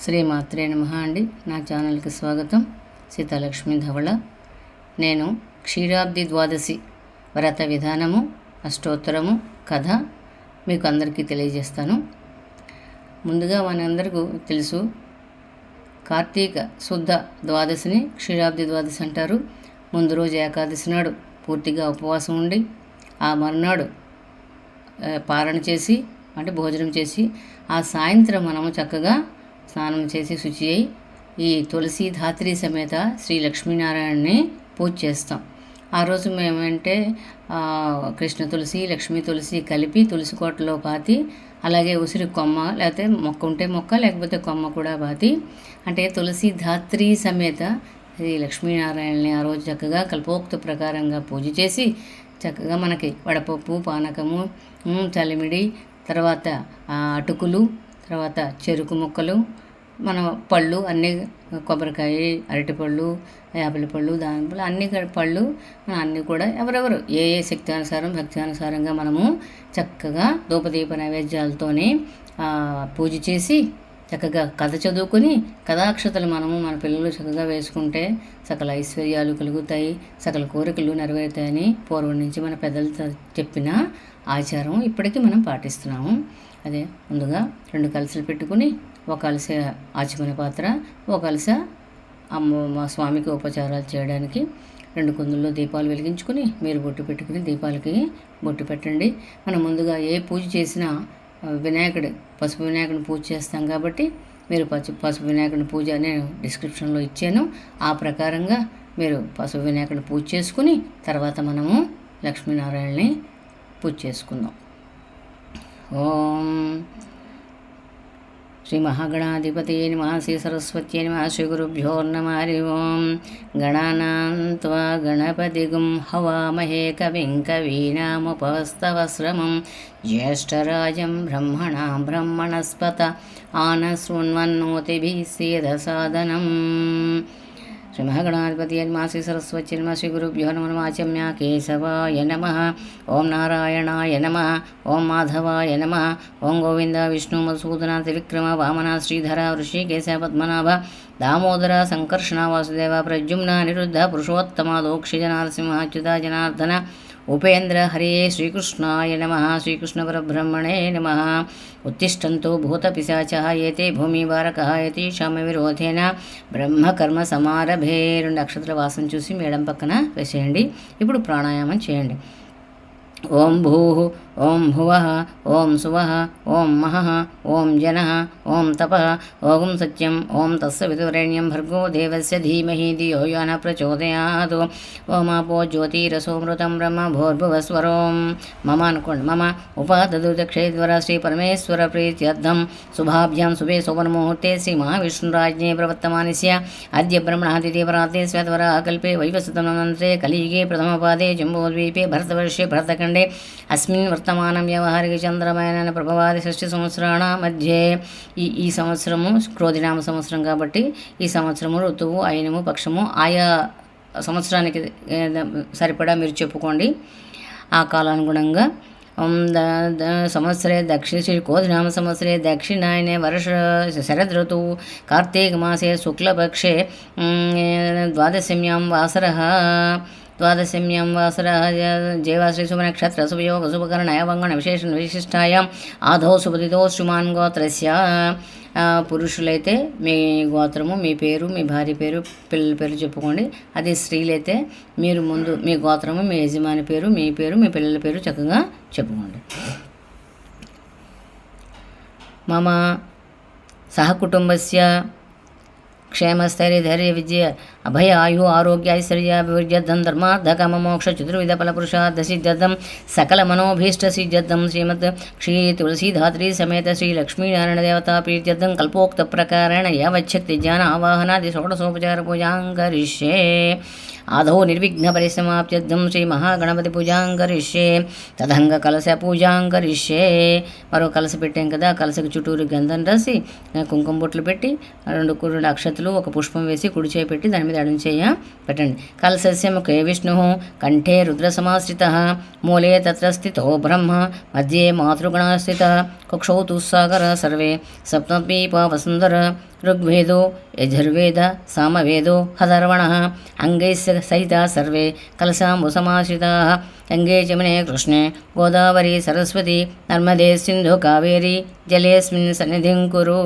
శ్రీమాత్రే నమః అండి. నా ఛానల్కి స్వాగతం. సీతాలక్ష్మి ధవళ. నేను క్షీరాబ్ది ద్వాదశి వ్రత విధానము, అష్టోత్తరము, కథ మీకు అందరికీ తెలియజేస్తాను. ముందుగా మనందరికీ తెలుసు, కార్తీక శుద్ధ ద్వాదశిని క్షీరాబ్ది ద్వాదశి అంటారు. ముందు రోజు ఏకాదశి నాడు పూర్తిగా ఉపవాసం ఉండి ఆ మరునాడు పారణ చేసి అంటే భోజనం చేసి ఆ సాయంత్రం మనము చక్కగా స్నానం చేసి శుచి అయి ఈ తులసి ధాత్రి సమేత శ్రీ లక్ష్మీనారాయణని పూజ చేస్తాం. ఆ రోజు మేమంటే కృష్ణ తులసి, లక్ష్మీ తులసి కలిపి తులసి కోటలో పాతి, అలాగే ఉసిరి కొమ్మ లేకపోతే మొక్క ఉంటే మొక్క లేకపోతే కొమ్మ కూడా పాతి, అంటే తులసి ధాత్రి సమేత శ్రీ లక్ష్మీనారాయణని ఆ రోజు చక్కగా కల్పోక్త ప్రకారంగా పూజ చేసి చక్కగా మనకి వడపప్పు, పానకము, చలిమిడి, తర్వాత అటుకులు, తర్వాత చెరుకు ముక్కలు, మన పళ్ళు అన్నీ, కొబ్బరికాయ, అరటిపళ్ళు, యాపిల్ పళ్ళు, దానిపళ్ళు, అన్ని పళ్ళు అన్నీ కూడా ఎవరెవరు ఏ శక్తి అనుసారం భక్తి అనుసారంగా మనము చక్కగా ధూపదీప నైవేద్యాలతోనే పూజ చేసి చక్కగా కథ చదువుకొని కథాక్షతలు మనము మన పిల్లలు చక్కగా వేసుకుంటే సకల ఐశ్వర్యాలు కలుగుతాయి, సకల కోరికలు నెరవేరుతాయని పూర్వం నుంచి మన పెద్దలు చెప్పిన ఆచారం ఇప్పటికీ మనం పాటిస్తున్నాము. అదే ముందుగా 2 కలసలు పెట్టుకుని, ఒక కలస ఆచమన పాత్ర, ఒక కలస మా స్వామికి ఉపచారాలు చేయడానికి 2 కుందుల్లో దీపాలు వెలిగించుకుని మీరు బొట్టు పెట్టుకుని దీపాలకి బొట్టు పెట్టండి. మనం ముందుగా ఏ పూజ చేసినా పసుపు వినాయకుడిని పూజ చేస్తాం కాబట్టి మీరు పసుపు వినాయకుడిని పూజ నేను డిస్క్రిప్షన్లో ఇచ్చాను. ఆ ప్రకారంగా మీరు పసుపు వినాయకుడిని పూజ చేసుకుని తర్వాత మనము లక్ష్మీనారాయణని పూజ చేసుకుందాం. ఓం శ్రీ మహాగణాధిపతే నమః, శ్రీ సరస్వత్యై నమః, శ్రీ గురుభ్యో నమః. హరి ఓం. గణానాం త్వా గణపతిగుం హవామహే కవిం కవీనాముపస్తవశ్రమం జ్యేష్ఠరాజం బ్రహ్మణాం బ్రహ్మణస్పత ఆనశృణ్వన్నోతిభిः సేదసాదనం. శ్రీ మహాగణాధిపతి నమః, శ్రీ సరస్వతి నమః, శ్రీ గురుభ్యో నమః. ఆచమ్య కేశవాయ నమః. ఓం నారాయణాయ నమః. ఓం మాధవాయ నమః. ఓం గోవింద విష్ణు మధుసూదన త్రివిక్రమ వామన శ్రీధర వృషికేశ పద్మనాభ దామోదర సంకర్షణ వాసుదేవ ప్రద్యుమ్న నిరుద్ధ పురుషోత్తమ దోక్షిజ నరసింహ అచ్యుత జనార్దన ఉపేంద్ర హరే శ్రీకృష్ణాయ నమః. శ్రీకృష్ణ పరబ్రహ్మణే నమః. ఉత్తిష్టంతో భూతపిశాచః ఏతే భూమివారకః యతీషామ విరోధేన బ్రహ్మకర్మ సమారభే. 2 అక్షతల వాసన చూసి మేడం పక్కన వేసేయండి. ఇప్పుడు ప్రాణాయామం చేయండి. ఓం భూః, ఓం భువః, ఓం సువః, ఓం మహః, ఓం జనః, ఓం తపః, ఓం సత్యం, ఓం తత్సవితుర్వరేణ్యం భర్గో దేవస్య ధీమహి ధియో యో నః ప్రచోదయాత్. ఓమాపో జ్యోతిరసోమృతం బ్రహ్మ భూర్భువస్వరోం. మమ అనుకోండి. మమ ఉపాదదుదక్షేద్వర శ్రీ పరమేశ్వర ప్రీత్యర్థం శుభాభ్యాం శుభే శోభనముహూర్తే శ్రీ మహావిష్ణురాజ్ఞే ప్రవర్తమానస్య అద్య బ్రహ్మణాదిత్యపరాతే స్వద్వర కల్పే వైవస్వతమనంతరే కలియుగే ప్రథమపాదే జంబోద్వీపే భరతవర్షే భరతఖండే అస్మిన్ వర్తమానం వ్యవహారిక చంద్రమయన ప్రభవాది 6 సంవత్సరాల మధ్య. ఈ సంవత్సరము క్రోధినామ సంవత్సరం కాబట్టి ఈ సంవత్సరము ఋతువు, అయినము, పక్షము ఆయా సంవత్సరానికి సరిపడా మీరు చెప్పుకోండి. ఆ కాలానుగుణంగా సంవత్సరే శ్రీ క్రోధినామ సంవత్సరే దక్షిణాయనే వర్ష శరద్ ఋతువు కార్తీక మాసే శుక్లపక్షే ద్వాదశ్యాం వాసరः జైవాశ్రీ శుభనక్షత్ర శుభయోగ శుభకరణ వంగణ విశిష్టాయాం ఆధౌ శుభదితో శ్రీమాన్ గోత్రస్య. పురుషులైతే మీ గోత్రము, మీ పేరు, మీ భార్య పేరు, పిల్లల పేరు చెప్పుకోండి. అదే స్త్రీలైతే మీరు ముందు మీ గోత్రము, మీ యజమాని పేరు, మీ పిల్లల పేరు చక్కగా చెప్పుకోండి. మమ సహకుటుంబస్య క్షేమస్థైర్యధైర్య విజయ అభయ ఆయు ఆరోగ్య ఐశ్వర్యాభివృద్ధ్యర్థం ధర్మార్థకామ మోక్ష చతుర్విధ ఫలపురుషార్థ సిద్ధ్యర్థం సకల మనోభీష్ట సిద్ధ్యర్థం శ్రీమద్ శ్రీ తులసీధాత్రి సమేత శ్రీ లక్ష్మీనారాయణ దేవతా ప్రీత్యర్థం కల్పోక్త ప్రకారేణ యావచ్చక్తి జ్ఞాన ఆవాహనాది షోడశోపచార పూజాం కరిష్యే. ఆదౌ నిర్విఘ్న పరిసమాప్త్యర్థం శ్రీ మహాగణపతి పూజాం కరిష్యే. తదంగ కలశ పూజాం కరిష్యే. మరో కలశ పెట్టాం కదా, కలశకు చుట్టూరు గంధం రాసి కుంకుమ బొట్లు పెట్టి 2 అక్షతలు, 1 పుష్పం వేసి కుడి చేయి పెట్టి దాని మీద ఎడమ చేయ పెట్టండి. కలశస్య ముఖే విష్ణు కంఠే రుద్ర సమాశ్రిత మూలే తత్ర స్థితో బ్రహ్మ మధ్యే మాతృగణ స్థిత కక్షౌ తుస్సాగర సర్వే సప్తద్వీప వసుంధర ఋగ్వేదో యజుర్వేద సామవేదో హధర్వణः అంగైస్య సహితా సర్వే కలశాంబు సమాశ్రితాः గంగే జమునే కృష్ణే గోదావరి సరస్వతి నర్మదే సింధు కావేరి జలేస్మిన్ సన్నిధిం కురు.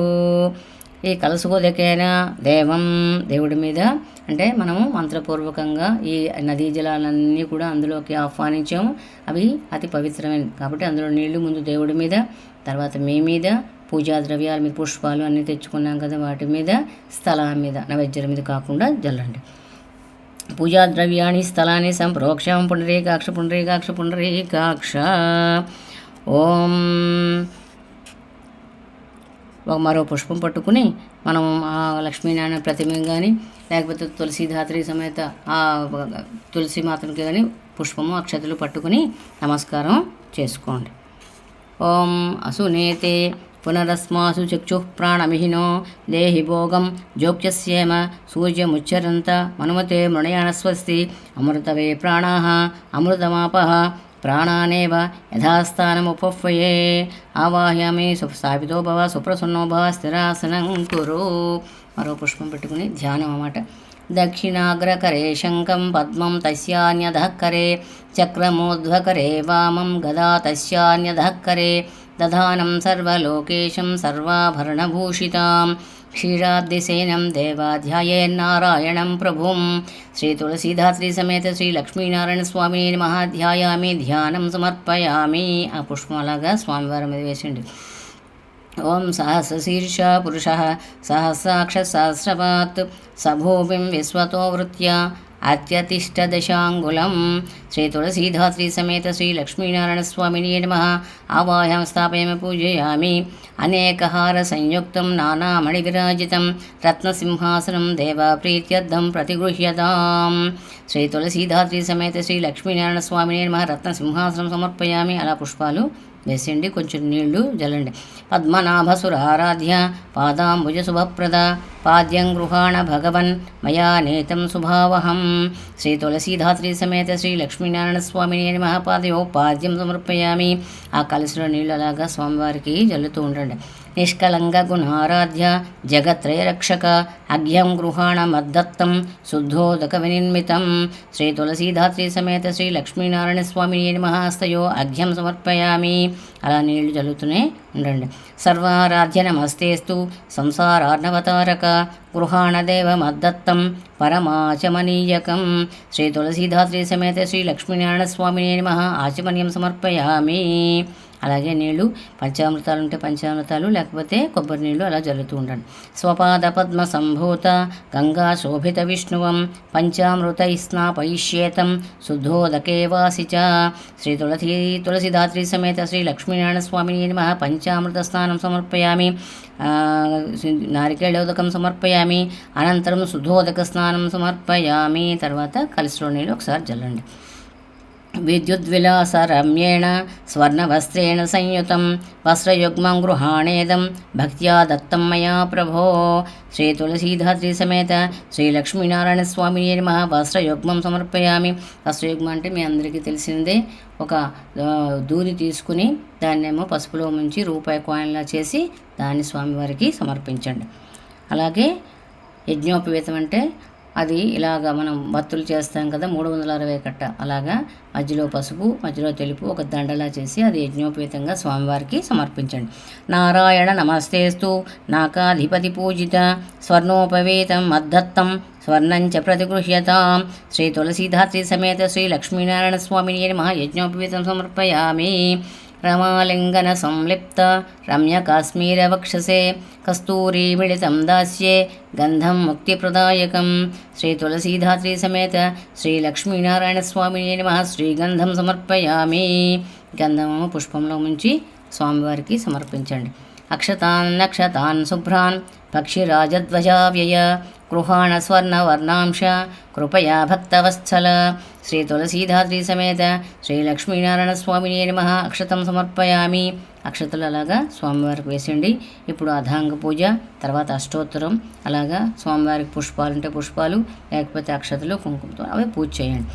ఈ కలశోదకేన దేవం, దేవుడి మీద అంటే మనము మంత్రపూర్వకంగా ఈ నదీ జలాలన్నీ కూడా అందులోకి ఆహ్వానించాము. అవి అతి పవిత్రమైనవి కాబట్టి అందులో నీళ్లు ముందు దేవుడి మీద, తర్వాత మీ మీద, పూజా ద్రవ్యాల మీద, పుష్పాలు అన్నీ తెచ్చుకున్నాం కదా, వాటి మీద, స్థలం మీద, నైవేద్యాల మీద కాకుండా జల్లండి. పూజా ద్రవ్యాన్ని స్థలాన్ని సంప్రోక్షం పుండరీకాక్ష పుండరీకాక్ష పుండరీకాక్ష. ఓం మరో పుష్పం పట్టుకుని మనం ఆ లక్ష్మీనారాయణ ప్రతిమ కానీ లేకపోతే తులసీధాత్రి సమేత ఆ తులసి మాతకి కానీ పుష్పము అక్షతలు పట్టుకుని నమస్కారం చేసుకోండి. ఓం అసునేతే పునరస్మాసు చక్షు ప్రాణమిహినో దేహి భోగం జోక్యస్యేమ సూర్యముచ్చరంత మనుమతే మృణయానస్వస్తి అమృతవే ప్రాణాః అమృతమాపః ప్రాణానేవ యథాస్థానముపహ్వయే ఆవాహయామి స్థాపితో భవ సుప్రసన్నో భవ స్థిరాసనం కురు. మరో పుష్పం పెట్టుకుని ధ్యానం అన్నమాట. దక్షిణాగ్రకరే శంఖం పద్మం తస్యాన్యధఃకరే చక్రమోర్ధ్వకరే వామం గదా తస్యాన్యధఃకరే దధానం సర్వలోకేశం సర్వాభరణభూషితాం క్షీరాబ్దిసేనం దేవాధ్యాయేన్నారాయణం ప్రభుం. శ్రీ తులసీధాత్రి సమేత శ్రీ లక్ష్మీనారాయణ స్వామిని నమః ధ్యాయామి, ధ్యానం సమర్పయామి. ఆ పుష్పం అలాగా స్వామివారి మీద వేసిండి. ఓం సహస్రశీర్ష పురుష సహస్రాక్ష సహస్రపాత్ సభూమిం విశ్వతో వృత్య అత్యతిష్టదశాంగుళం. శ్రీ తులసీధాత్రి సమేత శ్రీ లక్ష్మీనారాయణ స్వామిని నమః ఆవాహ్యం స్థాపయామి పూజయామి. అనేకహార సంయుక్తం నానామణివిరాజితం రత్నసింహాసనం దేవప్రీత్యర్థం ప్రతిగృహ్యతాం. శ్రీ తులసీధాత్రి సమేత శ్రీ లక్ష్మీనారాయణ స్వామిని నమః రత్నసింహాసనం సమర్పయామి. అలా పుష్పాలు వేసండి, కొంచెం నీళ్లు జల్లండి. పద్మనాభసురారాధ్య పాదాంబుజ శుభప్రద పాద్యం గృహాణ భగవన్ మయా నేతం శుభావహం. శ్రీ తులసీధాత్రి సమేత శ్రీ లక్ష్మీనారాయణ స్వామిని నమః పాదయో పాద్యం సమర్పయామి. ఆ కలశలో నీళ్ళు అలాగా స్వామివారికి జల్లుతూ ఉండండి. నిష్కలంగ గుణారాధ్య జగత్రయ రక్షక అగ్యం గృహాణ మద్దత్తం శుద్ధోదక వినిర్మితం. శ్రీ తులసీధాత్రి సమేత శ్రీ లక్ష్మీనారాయణ స్వామిని నమః హస్తయో అగ్యం సమర్పయామి. అలా నీళ్లు జల్లుతూనే ఉండండి. సర్వారాధ్య నమస్తేస్తు సంసారార్ణవతారక గృహాణదేవ మద్దత్తం పరమాచమనీయకం. శ్రీ తులసీధాత్రి సమేత శ్రీ లక్ష్మీనారాయణ స్వామిని నమః ఆచమనీయం సమర్పయామి. అలాగే నీళ్లు పంచామృతాలు ఉంటే పంచామృతాలు, లేకపోతే కొబ్బరి నీళ్లు అలా జల్లుతూ ఉండండి. స్వపాద పద్మ సంభూత గంగా శోభిత విష్ణువం పంచామృత స్నాపయిష్యేతం శుద్ధోదకే వాసి చ. శ్రీ తులసీధాత్రి సమేత శ్రీ లక్ష్మీనారాయణ స్వామిని నమః పంచామృత స్నానం సమర్పయామి. నారికేళోదకం సమర్పయామి. అనంతరం శుద్ధోదక స్నానం సమర్పయామి. తర్వాత కలిసిలో నీళ్ళు ఒకసారి జల్లండి. విద్యుద్విలాస రమ్యేణ స్వర్ణవస్త్రేణ సంయుతం వస్త్రయుగ్మం గృహాణేదం భక్త్యా దత్తం మయా ప్రభో. శ్రీ తులసీధాత్రి సమేత శ్రీ లక్ష్మీనారాయణ స్వామిని నమః వస్త్రయుగ్మం సమర్పయామి. వస్త్రయుగ్మం అంటే మీ అందరికీ తెలిసిందే, ఒక దూది తీసుకుని దాన్నేమో పసుపులో ముంచి రూపాయి కాయిన్లా చేసి దాన్ని స్వామివారికి సమర్పించండి. అలాగే యజ్ఞోపవీతం అంటే అది ఇలాగా మనం భక్తులు చేస్తాం కదా, 360 కట్ట, అలాగా మధ్యలో పసుపు మధ్యలో తెలుపు ఒక దండలా చేసి అది యజ్ఞోపేతంగా స్వామివారికి సమర్పించండి. నారాయణ నమస్తేస్తు నాకాధిపతి పూజిత స్వర్ణోపవేతం మద్దత్తం స్వర్ణంచ ప్రతిగృహ్యతాం. శ్రీ తులసీధాత్రి సమేత శ్రీ లక్ష్మీనారాయణ స్వామిని నమః యజ్ఞోపవేతం సమర్పయామి. రమాలింగన సంలిప్త రమ్య కాశ్మీర వక్షసే కస్తూరీ మిళితం దాస్యే గంధం ముక్తిప్రదాయకం. శ్రీ తులసీధాత్రి సమేత శ్రీ లక్ష్మీనారాయణ స్వామిని నమః శ్రీగంధం సమర్పయామి. గంధము పుష్పంలో ముంచి స్వామివారికి సమర్పించండి. అక్షతాన్ శుభ్రాన్ పక్షిరాజధ్వజావ్యయ గృహాణ స్వర్ణవర్ణాంశ కృపయా భక్తవత్సల. శ్రీ తులసీధాత్రి సమేత శ్రీ లక్ష్మీనారాయణ స్వామిని నమః అక్షతం సమర్పయామి. అక్షతలు అలాగా స్వామివారికి వేసండి. ఇప్పుడు అధాంగ పూజ, తర్వాత అష్టోత్తరం, అలాగా స్వామివారికి పుష్పాలు ఉంటే పుష్పాలు, లేకపోతే అక్షతలు కుంకుమతో అవి పూజ చేయండి.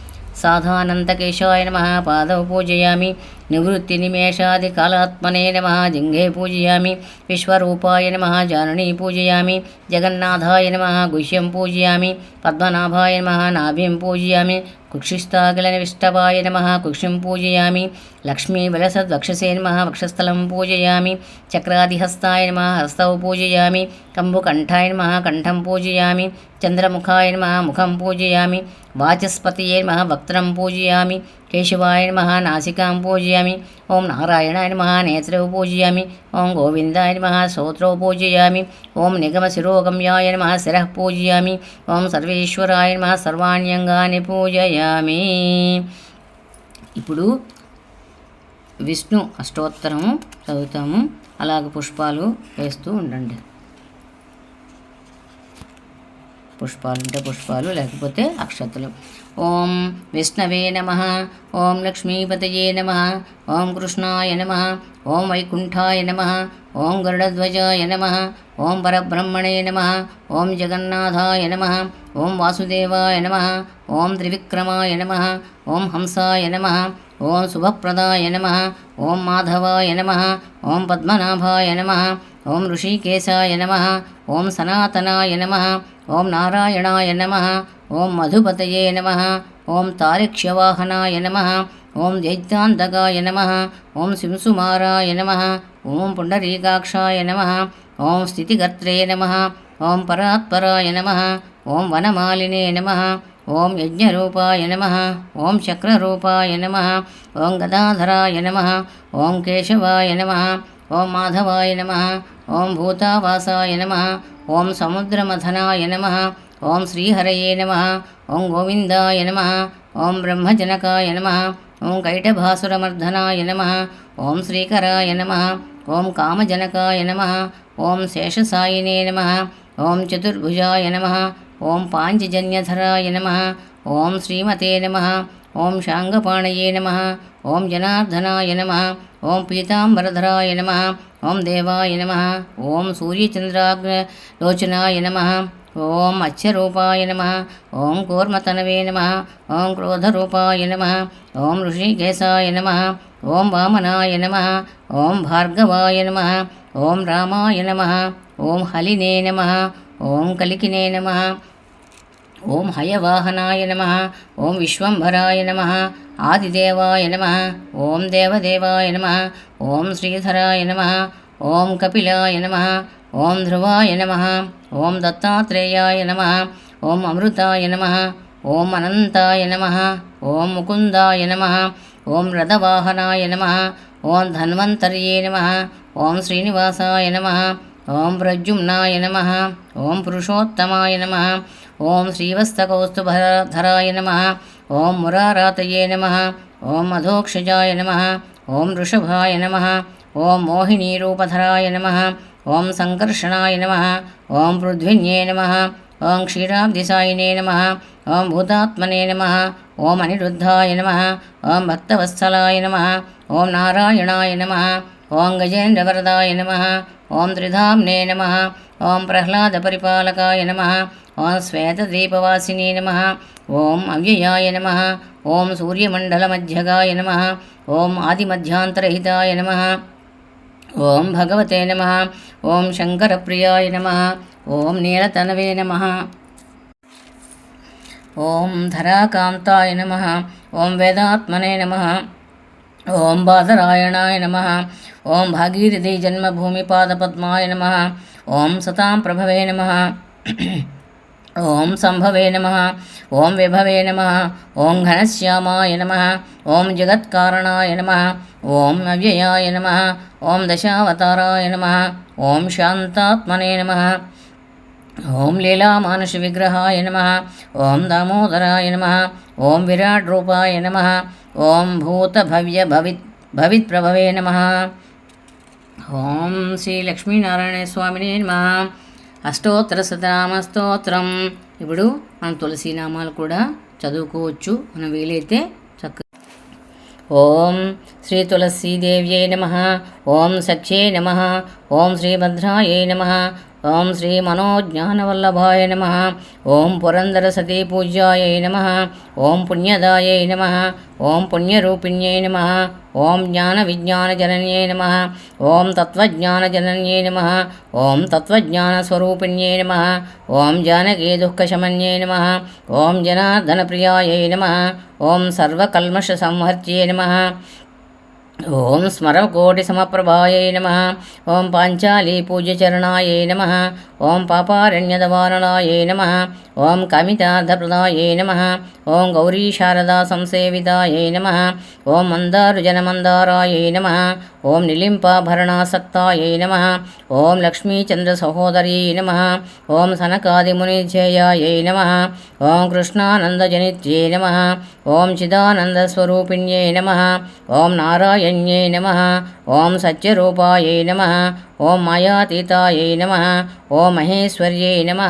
సాధానంతకేశాయ నమః పాదవ పూజయామి. निवृत्तिनिमेषादिकालात्मने नमः जिङ्घे पूजयामि विश्वरूपाय नमः जाननी पूजयामि जगन्नाथाय नमः गुह्यं पूजयामि पद्मनाभाय नमः नाभिं पूजयामि कुक्षिस्थाकिलनिविष्टवाय नमः कुक्षिं पूजयामि लक्ष्मीबलसद्वक्षसे नमः वक्षस्थलं पूजयामि चक्रादिहस्ताय नमः हस्तौ पूजयामि कम्बुकण्ठाय नमः कण्ठं पूजयामि चन्द्रमुखाय नमः मुखं पूजयामि वाचस्पतये नमः वक्त्रं पूजयामि केशवाय नमः नासिकां पूजयामि ओं नारायणाय नमः नेत्रौ पूजयामि ओं गोविन्दाय नमः श्रोत्रौ पूजयामि ओं निगमशिरोगम्याय नमः शिरः पूजयामि ओं सर्वेश्वराय नमः सर्वाण्यङ्गानि పూజయామి. ఇప్పుడు విష్ణు అష్టోత్తరము చదువుతాము. అలాగ పుష్పాలు వేస్తూ ఉండండి. పుష్పాలు అంటే పుష్పాలు, లేకపోతే అక్షతలు. ఓం విష్ణవే నమః, ఓం లక్ష్మీపతయే నమః, ఓం కృష్ణాయ నమః, ఓం వైకుంఠాయ నమః, ఓం గరుడధ్వజాయ నమః, ఓం పరబ్రహ్మణే నమః, ఓం జగన్నాథాయ నమః, ఓం వాసుదేవాయ నమః, ఓం త్రివిక్రమాయ నమః, ఓం హంసాయ నమః, ఓం శుభప్రదాయ నమః, ఓం మాధవాయ నమః, ఓం పద్మనాభాయ నమః, ఓం ఋషికేశాయ నమః, ఓం సనాతనాయ నమః, ఓం నారాయణాయ నమః, ఓం మధుపతయే నమః, ఓం తారిక్ష్యవాహనాయ నమః, ఓం దైత్యాంతకాయ నమః, ఓం శింసుమారాయ నమః, ఓం పుండరీకాక్షాయ నమః, ఓం స్థితికర్త్రే నమః, ఓం పరాత్పరాయ నమః, ఓం వనమాలినే నమః, ఓం యజ్ఞరూపాయ నమః, ఓం చక్రరూపాయ నమః, ఓం గదాధరాయ నమః, ఓం కేశవాయ నమః, ఓం మాధవాయ నమః, ఓం భూతావాసాయ నమః, ఓం సముద్రమథనాయ నమః, ఓం శ్రీహరయే నమః, ఓం గోవిందాయ నమః, ఓం బ్రహ్మజనకాయ నమః, ఓం కైటభాసురమర్దనాయ నమః, ఓం శ్రీకరాయ నమః, ఓం కామజనకాయ నమః, ఓం శేషసాయినే నమః, ఓం చతుర్భుజాయ నమః, ఓం పాంచజన్యధరాయ నమః, ఓం శ్రీమతే నమః, ఓం శాంగపాణయే నమః, ఓం జనార్దనాయ నమః, ఓం పీతాంబరధరాయ నమః, ఓం దేవాయ నమః, ఓం సూర్యచంద్రాగ్రలోచనాయ నమః, ఓం అచ్చరూపాయ నమః, ఓం కూర్మతనవే నమః, ఓం క్రోధరూపాయ నమః, ఓం ఋషికేశాయ నమః, ఓం వామనాయ నమః, ఓం భార్గవాయ నమః, ఓం రామాయ నమః, ఓం హలినే నమః, ఓం కలికినే నమః, ఓం హయవాహనాయ నమః, ఓం విశ్వంభరాయ నమః, ఆదిదేవాయ నమః, ఓం దేవదేవాయ నమః, ఓం శ్రీధరాయ నమః, ఓం కపిలాయ నమః, ఓం ధ్రువాయ నమః, ఓం దత్తాత్రేయాయ నమః, ఓం అమృతాయ నమః, ఓం అనంతాయ నమః, ఓం ముకుందాయ నమః, ఓం రథవాహనాయ నమః, ఓం ధన్వంతర్యే నమః, ఓం శ్రీనివాసాయ నమః, ఓం ప్రద్యుమ్నాయ నమః, ఓం పురుషోత్తమాయ నమః, ఓం శ్రీవస్తకౌస్తుభధరాయ నమః, ఓం మురారాతయే నమః, ఓం అధోక్షజాయ నమః, ఓం వృషభాయ నమః, ఓం మోహినీరూపధరాయ నమః, ఓం సంకర్షణాయ నమః, ఓం పృథ్విన్యే నమః, ఓం క్షీరాబ్దిసాయినే నమః, ఓం భూతాత్మనే నమః, ఓం అనిరుద్ధాయ నమః, ఓం భక్తవత్సలాయ నమః, ఓం నారాయణాయ నమః, ఓం గజేంద్రవరదాయ నమః, ఓం త్రిధామ్నే నమః, ఓం ప్రహ్లాదపరిపాలకాయ నమః, ఓం శ్వేతద్వీపవాసినే నమః, ఓం అవ్యయాయ నమః, ఓం సూర్యమండలమధ్యగాయ నమః, ఓం ఆదిమధ్యాంతరహితాయ నమః, ఓం భగవతే నమః, ఓం శంకరప్రియాయ నమః, ఓం నీలతనవే నమః, ఓం ధరాకాంతాయ నమః, ఓం వేదాత్మనే నమః, ఓం బాదరాయణాయ నమః, ఓం భాగీరథీ జన్మభూమిపాదపద్మాయ నమః, ఓం సతాం ప్రభవే నమః, ఓం సంభవే నమః, ఓం విభవే నమః, ఓం ఘనశ్యామాయ నమః, ఓం జగత్కారణాయ నమః, ఓం అవ్యయాయ నమః, ఓం దశావతారాయ నమః, ఓం శాంతాత్మనే నమః, ఓం లీలామానుష విగ్రహాయ నమః, ఓం దామోదరాయ నమః, ఓం విరాట్ రూపాయ నమః, ఓం భూతభవ్య భవిత్ప్రభవే నమః. ఓం శ్రీ లక్ష్మీనారాయణ స్వామినే నమః. అష్టోత్తర శతనామ స్తోత్రం. ఇప్పుడు మనం తులసి నామాలు కూడా చదువుకోవచ్చు మనం వీలైతే చక్కగా. ఓం శ్రీ తులసీదేవ్యై నమః, ఓం సఖ్యై నమః, ఓం శ్రీభద్రాయై నమః, ఓం శ్రీ మనోజ్ఞానవల్లభాయ నమ. ఓం పురందర సతీ పూజ్యాయ నమ. ఓం పుణ్యదాయై నమ. ఓం పుణ్యరూపిణ్యై నమ. ఓం జ్ఞాన విజ్ఞాన జనన్యై నమ. ఓం తత్వజ్ఞాన జనన్యై నమ. ఓం తత్వజ్ఞాన స్వరూపిణ్యై నమ. ఓం జానకీ దుఃఖశమన్యై నమ. ఓం జనార్దన ప్రియాయై నమ. ఓం సర్వకల్మష సంహర్త్యై నమ. ఓం స్మరకోటి సమప్రభాయై నమ. ఓం పాంచాలీ పూజ్యచరణాయై నమ. ఓం పాపారణ్యదవారణాయై నమ. ఓం కమితార్థప్రదాయై నమ. ఓం గౌరీ శారదా సంసేవితాయై నమ. ఓం మందారుజనమందారాయై నమ. ఓం నిలింపాభరణాసక్తాయై నమ. ఓం లక్ష్మీచంద్రసహోదర్యై నమ. ఓం సనకాదిమునిధ్యేయాయై నమ. ఓం కృష్ణానందజనిత్యై నమ. ఓం చిదానందస్వరూపిణ్యై నమ. ఓం నారాయణ్యై నమ. ఓం సత్యరూపాయై నమ. ఓం మాయాతీతాయై నమ. ఓం మహేశ్వర్యై నమ.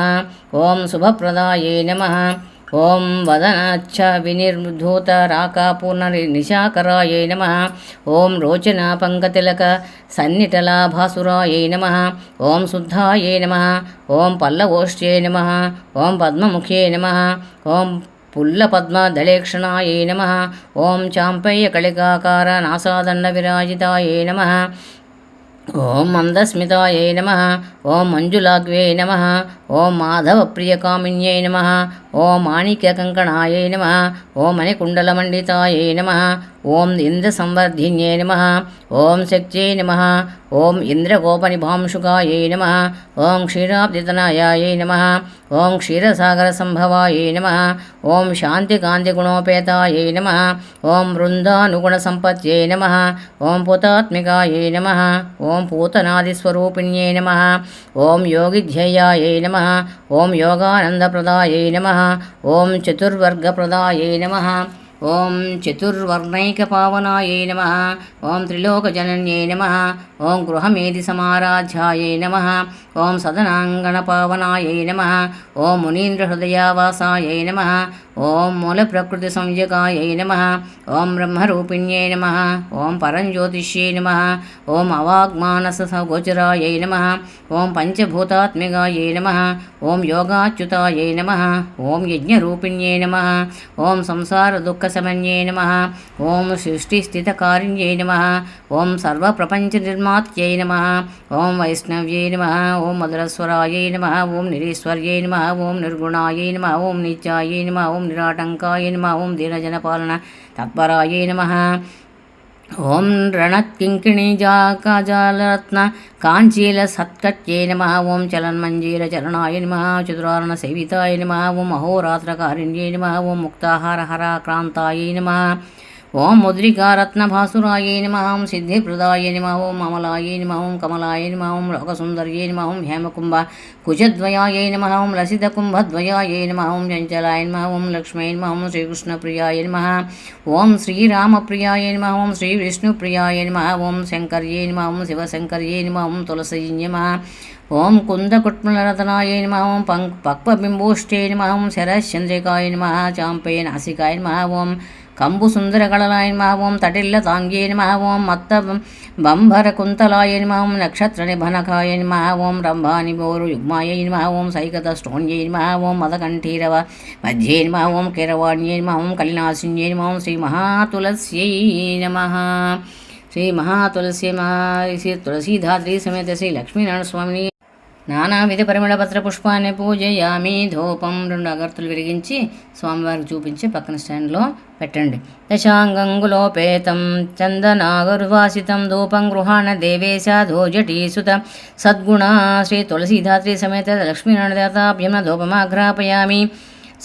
ఓం శుభప్రదాయై నమ. ఓం వదనాచ్చ వినిర్ధూత రాకాపూర్ణ నిశాకరాయై నమ. ఓం రోచన పంకతిలక సన్నిటలాభాసురాయై నమ. ఓం శుద్ధాయై నమ. ఓం పల్లవోష్ట్యై నమ. ఓం పద్మముఖ్యై నమ. ఓం పుల్లపద్మదళేక్షణాయై నమ. ఓం చాంపయ్యకళికాకార నాసాదండ విరాజితాయై నమ. ఓం మందస్మితాయై నమ. ఓం మంజులాగ్వే నమ. ఓం మాధవప్రియకామిన్యై నమ. ఓం మాణిక్యకంకణాయై నమ. ఓం మణికుండలమండితాయై నమ. ఓం ఇంద్రసంవర్ధిన్యై నమ. ఓం శక్త్యై నమ. ఓం ఇంద్రగోపనిభాంశుకాయై నమ. ఓం క్షీరాబ్దితనయాయై నమ. ఓం క్షీరసాగరసంభవాయై నమ. ఓం శాంతికాంతిగుణోపేతాయై నమ. ఓం బృందానుగుణసంపత్యై నమ. ఓం పూతాత్మికాయై నమ. ఓం పూతనాదిస్వరూపిణ్యై నమ. ఓం యోగిధ్యేయాయై నమ. ఓం యోగానందప్రదాయై నమ. ఓం చతుర్వర్గప్రదాయై నమ. ఓం చతుర్వర్ణైకపావనాయై నమ. ఓం త్రిలోకజనన్యై నమ. ఓం గృహమేధి సమారాధ్యాయై నమ. ఓం సదనాంగణపావనాయై నమ. ఓం మునీంద్రహృదయావాసాయై నమ. ఓం మూలప్రకృతి సంయుగాయై నమ. ఓం బ్రహ్మరూపిణ్యై నమ. ఓం పరంజ్యోతిష్యై నమ. ఓం అవాగ్మానసగోచరాయై నమ. ఓం పంచభూతాత్మికాయై నమ. ఓం యోగాచ్యుతాయై నమ. ఓం యజ్ఞరూపిణ్యై నమ. ఓం సంసార దుఃఖశమన్యై నమ. ఓం సృష్టిస్థితకారిణ్యై నమ. ఓం సర్వప్రపంచనిర్మాత్యై నమ. ఓం వైష్ణవ్యై నమ. ఓం మధురస్వరాయై నమ. ఓం నిరీశ్వర్యై నమ. ఓం నిర్గుణాయై నమ. ఓం నిత్యాయై నమ. ఓం నిరాటంకాయ నమ. ఓం దీనజనపాలన తత్పరాయై నమ. ఓం రణత్కింకిణీజాకాజాలరత్న కాంచీల సత్కట్యై నమ. ఓం చలన్మంజీర చరణాయ నమ. చతురారణ సేవితాయ నమ. ఓం అహోరాత్రకారిణ్యై నమ. ఓం ముక్తాహారహరాక్రాంతాయై నమ. ఓం ముద్రికారత్నభాసురాయై నమ. ఓం సిద్ధిప్రదాయ నమ. ఓం అమలాయై నమ. ఓం కమలాయ నమ. ఓం లోకసుందర్యై నమ. ఓం హేమకుంభ కుజద్వయాయై నమ. ఓం లసితకుంభద్వయాయై నమ. ఓం చంచలాయ నమ. ఓం లక్ష్మీ నమ. ఓం శ్రీకృష్ణప్రియాయ నమ. ఓం శ్రీరామప్రియాయ నమ. ఓం శ్రీ విష్ణుప్రియాయ నమ. ఓం శంకర్యై నమ. ఓం శివశంకర్యై నమ. ఓం తులసీ నమ. ఓం కుందకుట్మలరతనాయ నమ. ఓం పక్వబింబోష్ఠే నమ. ఓం శరశ్చంద్రికాయ నమ. చాంపే నాసికాయ నమ. ఓం కంబు సుందరగళలాయ నమ. ఓం తటిల్ల తాంగ్యే నమ. ఓం మత్త బంభర కుంతలాయ నమ. ఓం నక్షత్ర నిభనకాయ నమ. ఓం రంభానిబోరు యుగ్మాయ నమ. ఓం సైకత స్టోన్యై నమ. ఓం మదకంఠీరవ మధ్యే నమ. ఓం కీరవాణ్యై నమ. ఓం కలినాశిన్యై నమ. ఓం శ్రీ మహాతులస్యై నమ. శ్రీ మహాతులస్యై శ్రీ తులసీధాత్రి సమేత శ్రీ లక్ష్మీనారాయణ స్వామిని నానావిధ పరిమళపత్ర పుష్పాన్ని పూజయామి. ధూపం 2 అగర్తులు విరిగించి స్వామివారికి చూపించి పక్కన స్టాండ్లో పెట్టండి. దశాంగంగులోపేతం చందనాగర్వాసితం ధూపం గృహాణ దేవేశ ధోజటీసుత సద్గుణ శ్రీ తులసీధాత్రి సమేత లక్ష్మీనారాయణ దేవతాభ్యమ ధూపమాఘ్రాపయామి.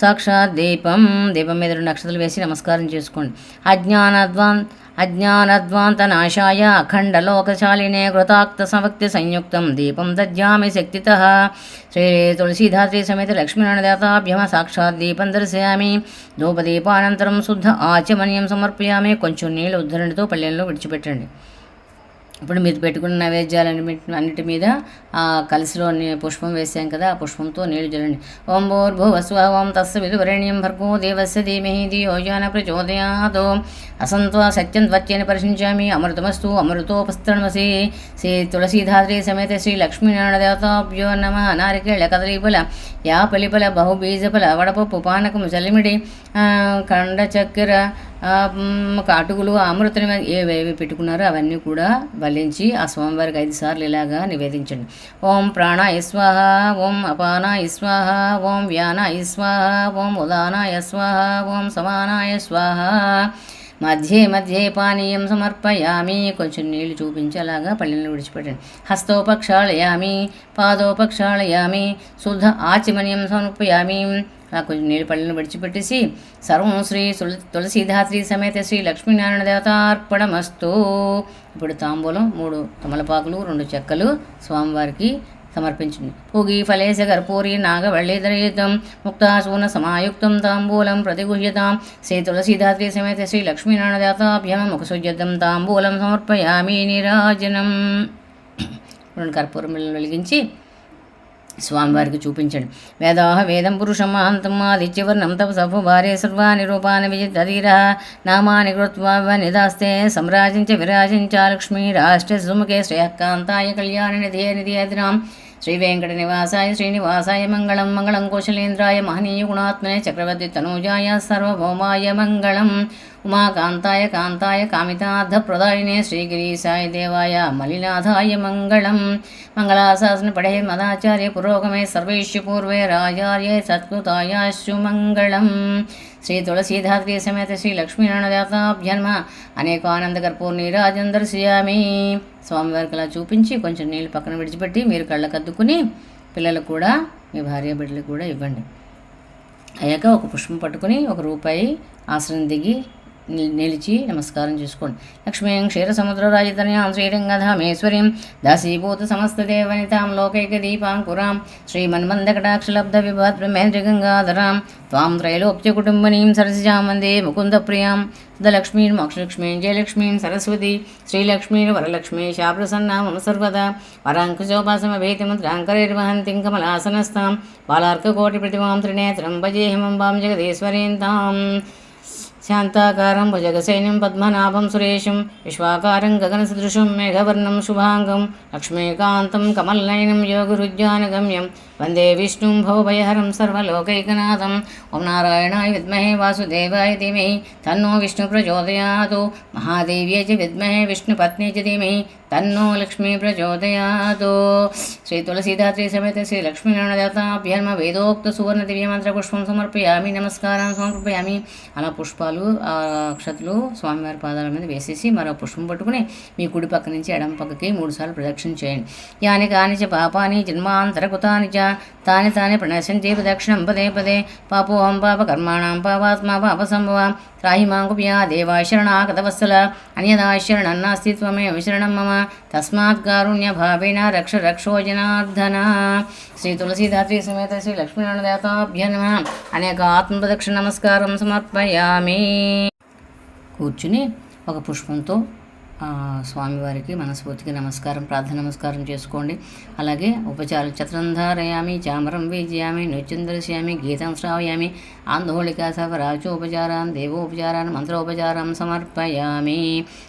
సాక్షాత్ దీపం మీద 2 అక్షతలు వేసి నమస్కారం చేసుకోండి. అజ్ఞానద్వాంతనాశాయ అఖండలోకశాలినే కృతాక్త సంవక్తి సంయుక్తం దీపం దద్యామి శక్తితః శ్రీ తులసీధాత్రి సమేత లక్ష్మీనారాయణ దేవతాభ్యమ సాక్షాత్ దీపం దర్శయామి. ధూపదీపానంతరం శుద్ధ ఆచమనీయం సమర్పయామి. కొంచెం నీళ్ళు ఉద్ధరణితో పళ్ళెంలో విడిచిపెట్టండి. ఇప్పుడు మీరు పెట్టుకున్న నైవేద్యాలన్నిటి మీద ఆ కలిసిలో పుష్పం వేసాం కదా, ఆ పుష్పంతో నీళ్లు జల్లండి. ఓం భూర్భువస్వ ఓం తస్స విదువరేణ్యం భర్గో దేవస్య ధీమహి ధియో యో న ప్రచోదయాత్. అసంత్వా సత్యం త్వచ్చేన పరిశించామి అమృతమస్తు అమృతోపస్తరణమసి. శ్రీ తులసీధాత్రి సమేత శ్రీ లక్ష్మీనారాయణ దేవతాభ్యో నమ. నారికేళ కదలీఫల యాపలిఫల బహుబీజఫల వడపప్పు పానకము చలిమిడి కండ చక్కెర కాటుకులు అమృతం ఏవేవి పెట్టుకున్నారో అవన్నీ కూడా బలించి ఆ స్వామివారికి 5 సార్లు ఇలాగా నివేదించండి. ఓం ప్రాణాయ స్వాహ ఓం అపానాయ స్వాహ ఓం వ్యానాయ స్వాహ ఓం ఉదానాయ స్వాహ ఓం సమానాయ స్వాహ. మధ్యే మధ్యే పానీయం సమర్పయామి. కొంచెం నీళ్లు చూపించి అలాగా పళ్ళెలను విడిచిపెట్టండి. హస్తోపక్షాళయామి పాదోపక్షాళయామి శుద్ధ ఆచమనీయం సమర్పయామి. అలా కొంచెం నీళ్ళు పళ్ళెలను విడిచిపెట్టేసి సర్వం శ్రీ తులసీధాత్రి సమేత శ్రీ లక్ష్మీనారాయణ దేవతార్పణమస్తు. ఇప్పుడు తాంబూలం 3 తమలపాకులు 2 చెక్కలు స్వామివారికి సమర్పించండి. పూగి ఫలేశ కర్పూరి నాగవళ్ళీధరయుతం ముక్తాసూన సమాయుక్తం తాంబూలం ప్రతిగుహ్యతాం. శ్రీ తులసీధాత్రి సమేత శ్రీ లక్ష్మీనారాయణ దేవతాభ్యం ముఖసుజ్యతం తాంబూలం సమర్పయామి నీరాజనం. 2 కర్పూరం బిళ్ళలు వెలిగించి స్వామివారికి చూపించండి. వేదాహ వేదం పురుషం మహంతం ఆదిత్యవర్ణం తపసభు భార్య సర్వాణి రూపాన్ని విజితధీర నామాని కృత్వా నిదాస్తే సంరాజించ విరాజించ లక్ష్మీ రాష్ట్ర సుముఖే శ్రేయకాంతాయ కళ్యాణ నిధియ నిధియదినాం. శ్రీ వెంకట నివాసాయ శ్రీనివాసాయ మంగళం. మంగళం కోశలేంద్రాయ మహనీయ గుణాత్మనే చక్రవర్తి తనూజాయ సార్వభౌమాయ మంగళం. ఉమాకాంతాయ కాంతాయ కామితార్థప్రదాయినే శ్రీగిరీశాయ దేవాయ మలినాథాయ మంగళం. మంగళాశాసన పడే మదాచార్య పురోగమే సర్వేష్య పూర్వే రాజార్య సత్కృతాయాశు మంగళం. శ్రీ తులసీధాత్రి సమేత శ్రీ లక్ష్మీనారాయణ దేవతాభ్యన్మ అనేకానంద కర్పూర్ నీరాజం దర్శయామి. స్వామివారికి అలా చూపించి కొంచెం నీళ్ళు పక్కన విడిచిపెట్టి మీరు కళ్ళకద్దుకుని పిల్లలకు కూడా మీ భార్య బిడ్డలకు కూడా ఇవ్వండి. అయ్యాక ఒక పుష్పం పట్టుకుని ₹1 ఆసనం దిగి నిలిచి నమస్కారం చేసుకోండి. లక్ష్మీం క్షీర సముద్ర రాజతనయాం శ్రీరంగధామేశ్వరీం దాసీభూత సమస్తదేవనితాం లోకైక దీపాంకురాం శ్రీమన్మందకటాక్షలబ్ధ విభాత్ బ్రహ్మేంద్ర గంగాధరాం త్వాం త్రైలోక్య కుటుంబనీం సరసిజాం వందే ముకుందప్రియాం. సుధలక్ష్మీం మోక్షలక్ష్మీం జయలక్ష్మీం సరస్వతి శ్రీలక్ష్మీం వరలక్ష్మీ శాప్రసన్నా మమ సర్వదా. వరాంకుశోపాసమభేతిముద్రాంకరైర్వహంతిం కమలాసనస్తాం బాలార్కకోటి ప్రతిమాం త్రినేత్రం భజేహమంబాం జగదీశ్వరీంతాం. శాంతాకారం భుజగసైన్యం పద్మనాభం సురేశం విశ్వాకారం గగనసదృశం మేఘవర్ణం శుభాంగం లక్ష్మీకాంతం కమల్నయనం యోగరుజ్జానగమ్యం వందే విష్ణుం భవభయహరం సర్వలోకైకనాథం. ఓం నారాయణాయ విద్మహే వాసుదేవాయ ధీమహి తన్నో విష్ణు ప్రచోదయాత్. మహాదేవ్యై చ విద్మహే విష్ణుపత్న్యై చ ధీమహి తన్నో లక్ష్మీ ప్రచోదయాత్. శ్రీ తులసీధాత్రి సమేత శ్రీ లక్ష్మీనారాయణ దేవతాభ్యర్మ వేదోక్త సువర్ణ దివ్యమంత్ర పుష్పం సమర్పయామి నమస్కారం సమర్పయామి. అలా పుష్పాలు అక్షతలు స్వామివారి పాదాల మీద వేసేసి మరో పుష్పం పట్టుకుని మీ కుడి పక్క నుంచి ఎడమ పక్కకి 3 సార్లు ప్రదక్షిణ చేయండి. యాని కాని చ పాపాని జన్మాంతరకృతాని చ తాని తాని ప్రణశ్యంతి ప్రదక్షిణం పదే పదే. పాపోహం పాపకర్మాణం పాపాత్మా పాపసంభవ త్రాహి మాంగుప్యా దేవా శరణాగతవత్సల అన్యదా శరణం నాస్తి త్వమేవ శరణం మమ తస్మాత్ కారుణ్య భావేన రక్ష రక్షో జనార్దన. శ్రీ తులసీధాత్రి సమేత శ్రీ లక్ష్మీనారాయణ దేవతాభ్యో నమః. అనేక ఆత్మప్రదక్షిణ నమస్కారం సమర్పయామి. కూర్చుని ఒక పుష్పంతో స్వామివారికి మనస్ఫూర్తిగా ప్రార్థన నమస్కారం చేసుకోండి. అలాగే ఉపచారం చత్రం ధారయామి చామరం వీజయామి నృత్యం దర్శయామి గీతం శ్రావయామి ఆందోళికా సవరాజోపచారాన్ దేవోపచారాన్ మంత్రోపచారం సమర్పయామి.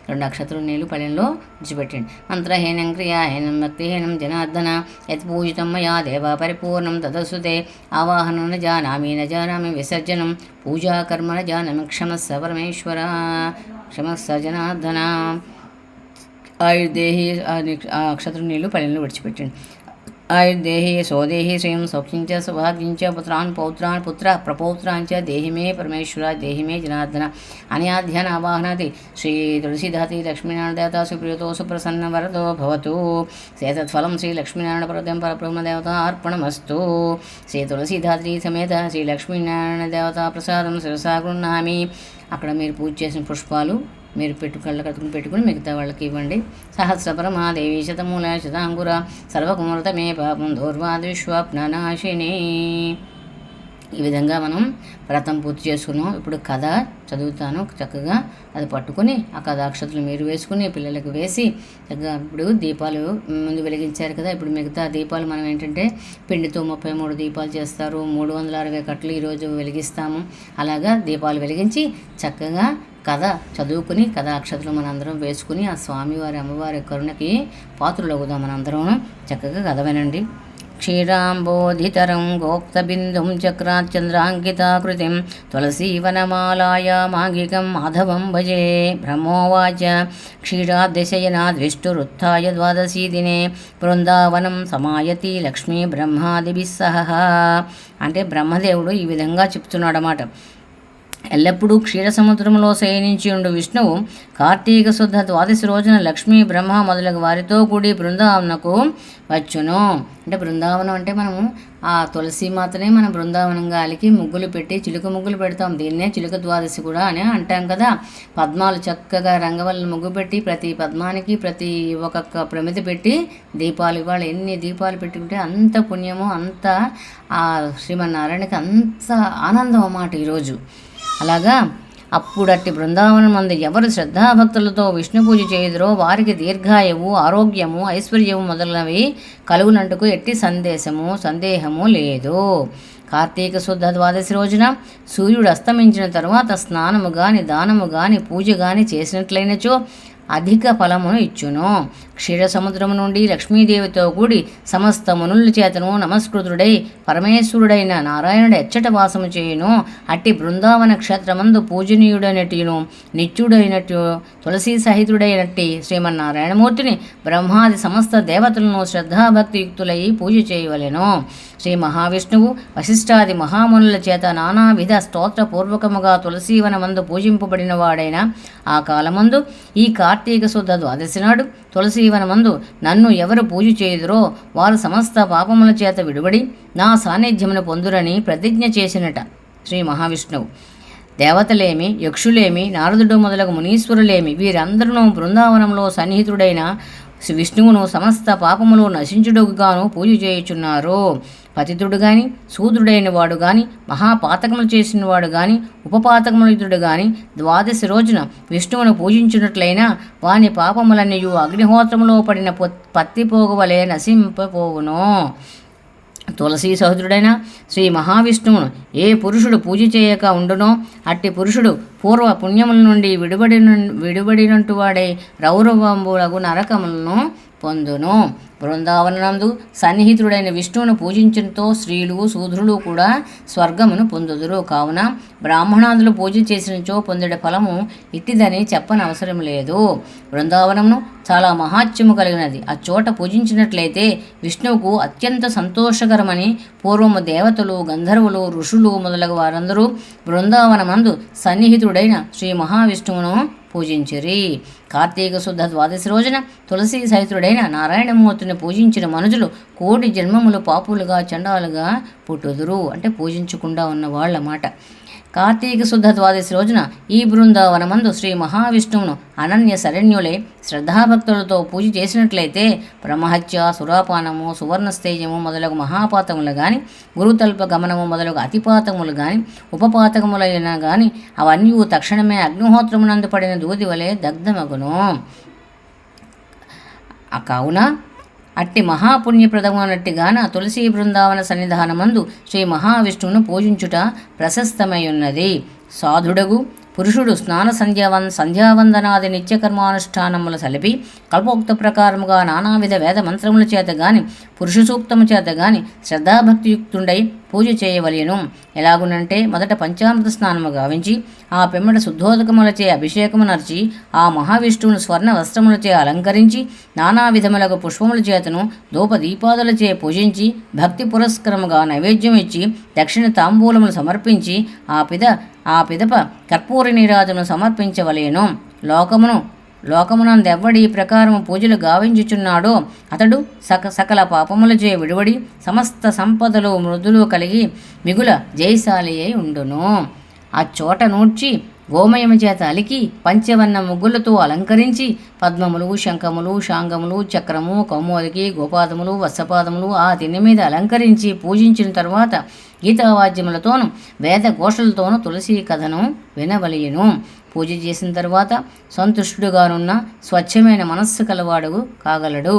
2 అక్షతలు నీళ్ళు పళ్ళెంలో విడిచిపెట్టండి. మంత్రహీనం క్రియాహీనం భక్తిహీనం జనార్దన యత్ పూజితం మయా దేవ పరిపూర్ణం తదసుతే. ఆవాహనం న జానామి విసర్జనం పూజాకర్మ న జానామి క్షమస్స పరమేశ్వర క్షమస్స జనార్దన. ఆయుర్దేహి అక్షతలు నీళ్ళు పళ్ళెంలో విడిచిపెట్టండి. ఆయుర్దేహి సోదేహి శ్రీం సౌఖ్యంచ సౌభాగ్యంచ పుత్రాన్ పౌత్రాన్ పుత్ర ప్రపౌత్రాంచ దేహి మే పరమేశ్వర దేహి మే జనార్దన. అన్యాధ్యాన ఆవాహనాది శ్రీ తులసీధాత్రి లక్ష్మీనారాయణ దేవత సుప్రియతో సుప్రసన్న వరదో భవతు. సేతత్ఫలం శ్రీ లక్ష్మీనారాయణ పరదేవం పరబ్రహ్మ దేవత అర్పణమస్తు. శ్రీ తులసీధాత్రి సమేత శ్రీ లక్ష్మీనారాయణ దేవత ప్రసాదం శిరసా గృహ్ణామి. అక్కడ మీరు పూజ చేసిన పుష్పాలు మీరు కళ్ళ కట్టుకుని పెట్టుకుని మిగతా వాళ్ళకి ఇవ్వండి. సహస్రపరమాదేవి శతమూల శతాంకుర సర్వకుమృత మే పాపం దౌర్వాదిశ్వప్ననాశిని. ఈ విధంగా మనం వ్రతం పూర్తి చేసుకున్నాం. ఇప్పుడు కథ చదువుతాను చక్కగా, అది పట్టుకొని ఆ కథ అక్షతలు మీరు వేసుకుని పిల్లలకు వేసి చక్కగా ఇప్పుడు దీపాలు ముందు వెలిగించారు కదా, ఇప్పుడు మిగతా దీపాలు మనం ఏంటంటే పిండితో 33 దీపాలు చేస్తారు, 360 కట్లు ఈరోజు వెలిగిస్తాము. అలాగా దీపాలు వెలిగించి చక్కగా కథ చదువుకుని కథ అక్షతలు మనందరం వేసుకుని ఆ స్వామివారి అమ్మవారి కరుణకి పాత్రలవుదాం. మనందరం చక్కగా కథ వినండి. క్షీరాంబోధితరం గోక్తబిందుం చక్రాచంద్రాంకితాకృతిం తులసీవనమాలాయామాంగికం మాధవం భజే. బ్రహ్మోవాచ క్షీరాబ్దిశయనాద్విష్టురుత్థాయ ద్వాదశీ దినే బృందావనం సమాయతి లక్ష్మీ బ్రహ్మాదిభిः సహ. అంటే బ్రహ్మదేవుడు ఈ విధంగా చెప్తున్నాడన్నమాట. ఎల్లప్పుడూ క్షీరసముద్రంలో శయనించి ఉండు విష్ణువు కార్తీక శుద్ధ ద్వాదశి రోజున లక్ష్మీ బ్రహ్మ మొదలగు వారితో కూడి బృందావనకు వచ్చును. అంటే బృందావనం అంటే మనము ఆ తులసి మాతనే మనం బృందావనంగా అలికి ముగ్గులు పెట్టి చిలుక ముగ్గులు పెడతాం. దీన్నే చిలుక ద్వాదశి కూడా అని అంటాం కదా. పద్మాలు చక్కగా రంగవల్లి ముగ్గు పెట్టి ప్రతి పద్మానికి ప్రతి ఒక్కొక్క ప్రమిద పెట్టి దీపాలు, ఇవాళ ఎన్ని దీపాలు పెట్టుకుంటే అంత పుణ్యము, అంత ఆ శ్రీమన్నారాయణకి అంత ఆనందం అన్నమాట ఈరోజు. అలాగా అప్పుడట్టి బృందావనం మందు ఎవరు శ్రద్ధాభక్తులతో విష్ణు పూజ చేయుదురో వారికి దీర్ఘాయువు, ఆరోగ్యము, ఐశ్వర్యము మొదలైనవి కలుగునంటుకు ఎట్టి సందేహము లేదు. కార్తీక శుద్ధ ద్వాదశి రోజున సూర్యుడు అస్తమించిన తరువాత స్నానము గాని దానము గాని పూజ గాని చేసినట్లయినచో అధిక ఫలమును ఇచ్చును. క్షీర సముద్రము నుండి లక్ష్మీదేవితో కూడి సమస్త మునుల చేతను నమస్కృతుడై పరమేశ్వరుడైన నారాయణుడు ఎచ్చట వాసము చేయును. అట్టి బృందావన క్షేత్రమందు పూజనీయుడైనట్టును నిత్యుడైనట్టు తులసీ సహితుడైనట్టి శ్రీమన్నారాయణమూర్తిని బ్రహ్మాది సమస్త దేవతలను శ్రద్ధాభక్తియుక్తులై పూజ చేయవలెను. శ్రీ మహావిష్ణువు వశిష్ఠాది మహామునుల చేత నానావిధ స్తోత్రపూర్వకముగా తులసీవనమందు పూజింపబడిన వాడైన ఆ కాలమందు ఈ కార్తీక శుద్ధ ద్వాదశి నాడు తులసీవనమందు నన్ను ఎవరు పూజ చేయుదురో వారు సమస్త పాపముల చేత విడుబడి నా సాన్నిధ్యమును పొందురని ప్రతిజ్ఞ చేసినట శ్రీ మహావిష్ణువు. దేవతలేమి, యక్షులేమి, నారదుడు మొదలగు మునీశ్వరులేమి వీరందరూ బృందావనంలో సన్నిహితుడైన విష్ణువును సమస్త పాపములు నశించుడుగాను పూజ చేయుచున్నారు. పతితుడు గాని, శూద్రుడైన వాడు గాని, మహాపాతకములు చేసిన వాడు గాని, ఉపపాతకములితుడు గాని ద్వాదశి రోజున విష్ణువును పూజించినట్లయినా వాని పాపములన్నయు అగ్నిహోత్రములో పడిన పత్తిపోగువలే నశింపపోవును. తులసీ సహోదరుడైన శ్రీ మహావిష్ణువును ఏ పురుషుడు పూజ చేయక ఉండునో అట్టి పురుషుడు పూర్వ పుణ్యముల నుండి విడుబడినట్టు వాడై రౌరవంబులగు నరకములను పొందును. బృందావనందు సన్నిహితుడైన విష్ణువును పూజించడంతో స్త్రీలు శూద్రులు కూడా స్వర్గమును పొందుదురు. కావున బ్రాహ్మణాదులు పూజ చేసినచో పొందే ఫలము ఇట్టిదని చెప్పనవసరం లేదు. బృందావనమును చాలా మహాత్మ్యము కలిగినది. ఆ చోట పూజించినట్లయితే విష్ణువుకు అత్యంత సంతోషకరమని పూర్వము దేవతలు, గంధర్వులు, ఋషులు మొదలగు వారందరూ బృందావనమందు సన్నిహితుడైన శ్రీ మహావిష్ణువును పూజించిరి. కార్తీక శుద్ధ ద్వాదశి రోజున తులసీ సహితుడైన నారాయణమూర్తిని పూజించిన మనుజులు కోటి జన్మములు పాపులుగా చండాలుగా పుట్టుదురు. అంటే పూజించకుండా ఉన్న వాళ్ళమాట. కార్తీక శుద్ధ ద్వాదశి రోజున ఈ బృందావనమందు శ్రీ మహావిష్ణువును అనన్య శరణ్యులే శ్రద్ధాభక్తులతో పూజ చేసినట్లయితే బ్రహ్మహత్య, సురాపానము, సువర్ణస్తేజము మొదలగు మహాపాతములు గాని, గురుతల్ప గమనము మొదలగు అతిపాతములు గాని, ఉపపాతకములైన గాని అవన్నీ తక్షణమే అగ్నిహోత్రమునందు పడిన దూది వలె దగ్ధమగును. కావున అట్టి మహాపుణ్యప్రదమైనట్టుగాన తులసీ బృందావన సన్నిధానమందు శ్రీ మహావిష్ణువును పూజించుట ప్రశస్తమయ్యున్నది. సాధుడగు పురుషుడు స్నాన సంధ్యావందనాది నిత్యకర్మానుష్ఠానములు సలిపి కల్పోక్త ప్రకారముగా నానావిధ వేద మంత్రముల చేత గాని పురుష సూక్తము చేత గాని శ్రద్ధాభక్తియుక్తుండై పూజ చేయవలెను. ఎలాగునంటే మొదట పంచామృత స్నానము గావించి ఆ పిమ్మట శుద్ధోదకములచే అభిషేకము నర్చి ఆ మహావిష్ణువును స్వర్ణ వస్త్రములచే అలంకరించి నానా విధములకు పుష్పముల చేతను ధూపదీపాదులచే పూజించి భక్తి పురస్కరముగా నైవేద్యం ఇచ్చి దక్షిణ తాంబూలములు సమర్పించి ఆ పిదప కర్పూర నీరాజమును సమర్పించవలేను. లోకమునందెవ్వడి ప్రకారము పూజలు గావించుచున్నాడో అతడు సకల పాపములచే విడివడి సమస్త సంపదలు మృదులు కలిగి మిగుల జయశాలి అయి ఉండును. ఆ చోట నూడ్చి గోమయము చేత అలికి పంచవర్ణ ముగ్గులతో అలంకరించి పద్మములు, శంఖములు, శాంగములు, చక్రము, కౌమోదకి, గోపాదములు, వత్సపాదములు ఆ తిని మీద అలంకరించి పూజించిన తరువాత గీతావాద్యములతోనూ వేద ఘోషలతోనూ తులసి కథను వినవలయును. పూజ చేసిన తర్వాత సంతుష్టుడుగానున్న స్వచ్ఛమైన మనస్సు కలవాడు కాగలడు.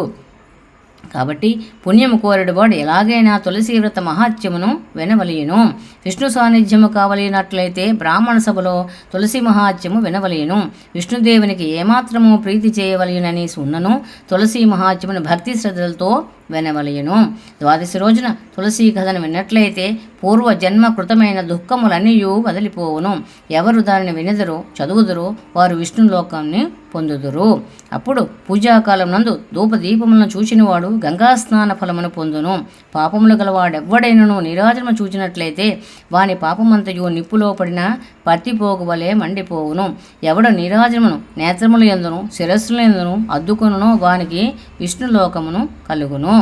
కాబట్టి పుణ్యము కోరడువాడు ఎలాగైనా తులసి వ్రత మహాత్యమును వినవలయును. విష్ణు సాన్నిధ్యము కావలినట్లయితే బ్రాహ్మణ సభలో తులసి మహాత్యము వినవలయును. విష్ణుదేవునికి ఏమాత్రము ప్రీతి చేయవలయునని ఉన్నను తులసి మహాత్యమును భక్తి శ్రద్ధలతో వినవలయును. ద్వాదశి రోజున తులసి కథను విన్నట్లయితే పూర్వ జన్మ కృతమైన దుఃఖములన్నీ వదిలిపోవును. ఎవరు దానిని వినెదరో చదువుదురో వారు విష్ణులోకాన్ని పొందుదురు. అప్పుడు పూజాకాలం నందు ధూపదీపములను చూచినవాడు గంగా స్నాన ఫలమును పొందును. పాపములు గలవాడెవ్వడైనను నీరాజనము చూచినట్లయితే వాని పాపమంతయు నిప్పులో పడిన పత్తిపోగు వలె మండిపోవును. ఎవడు నీరాజనమును నేత్రముల యందును శిరస్సుల యందును అద్దుకొనునో వానికి విష్ణులోకమును కలుగును.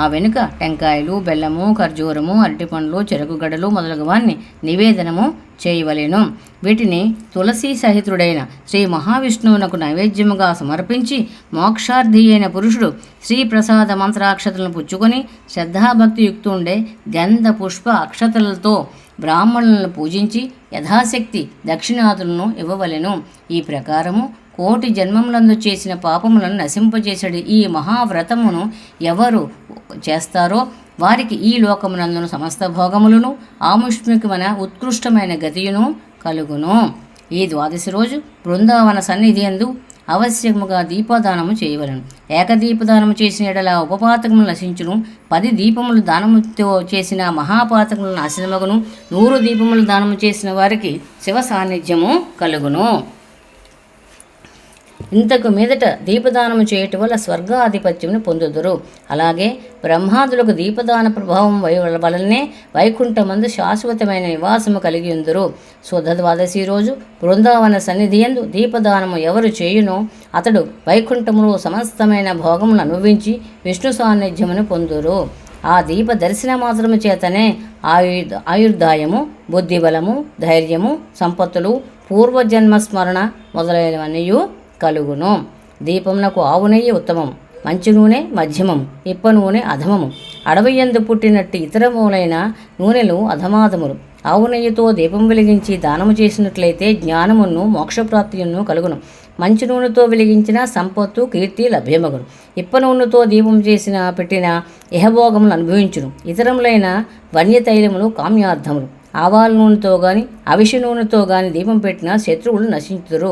ఆ వెనుక టెంకాయలు, బెల్లము, ఖర్జూరము, అరటిపండ్లు, చెరుకుగడలు మొదలగువాన్ని నివేదనము చేయవలెను. వీటిని తులసి సహితుడైన శ్రీ మహావిష్ణువునకు నైవేద్యముగా సమర్పించి మోక్షార్థి అయిన పురుషుడు శ్రీ ప్రసాద మంత్రాక్షతలను పుచ్చుకొని శ్రద్ధాభక్తి యుక్తుండే గంధ పుష్ప అక్షతలతో బ్రాహ్మణులను పూజించి యథాశక్తి దక్షిణాదులను ఇవ్వవలెను. ఈ ప్రకారము కోటి జన్మములందు చేసిన పాపములను నశింపజేసడి ఈ మహావ్రతమును ఎవరు చేస్తారో వారికి ఈ లోకమునందును సమస్త భోగములను ఆముష్మికమైన ఉత్కృష్టమైన గతియును కలుగును. ఈ ద్వాదశి రోజు బృందావన సన్నిధి యందు అవశ్యముగా దీపదానము చేయవలను. ఏకదీపదానము చేసిన ఎడల ఉపపాతకములు నశించును. 10 దీపములు దానముతో చేసిన మహాపాతకములు నాశనమగును. 100 దీపములు దానము చేసిన వారికి శివ సాన్నిధ్యము కలుగును. ఇంతకు మీదట దీపదానము చేయటం వల్ల స్వర్గాధిపత్యమును పొందుదురు. అలాగే బ్రహ్మాదులకు దీపదాన ప్రభావం వలనే వైకుంఠమందు శాశ్వతమైన నివాసము కలిగి ఉందురు. శుద్ధ ద్వాదశి రోజు బృందావన సన్నిధి యందు దీపదానము ఎవరు చేయునో అతడు వైకుంఠములో సమస్తమైన భోగమును అనుభవించి విష్ణు సాన్నిధ్యమును పొందురు. ఆ దీప దర్శన మాత్రము చేతనే ఆయుర్దాయము, బుద్ధిబలము, ధైర్యము, సంపత్తులు, పూర్వజన్మస్మరణ మొదలైనవన్నీ కలుగును. దీపమునకు ఆవు నెయ్యి ఉత్తమం, మంచి నూనె మధ్యమం, ఇప్ప నూనె అధమము. అడవియందు పుట్టినట్టు ఇతరములైన నూనెలు అధమాధములు. ఆవు నెయ్యితో దీపం వెలిగించి దానము చేసినట్లయితే జ్ఞానమును మోక్షప్రాప్తియును కలుగును. మంచి నూనెతో వెలిగించిన సంపత్తు కీర్తి లభ్యమగును. ఇప్ప నూనెతో దీపం పెట్టిన ఇహభోగములు అనుభవించును. ఇతరములైన వన్యతైలములు కామ్యార్థములు. ఆవాల నూనెతో గాని అవిష నూనెతో గాని దీపం పెట్టిన శత్రువులు నశించుదురు.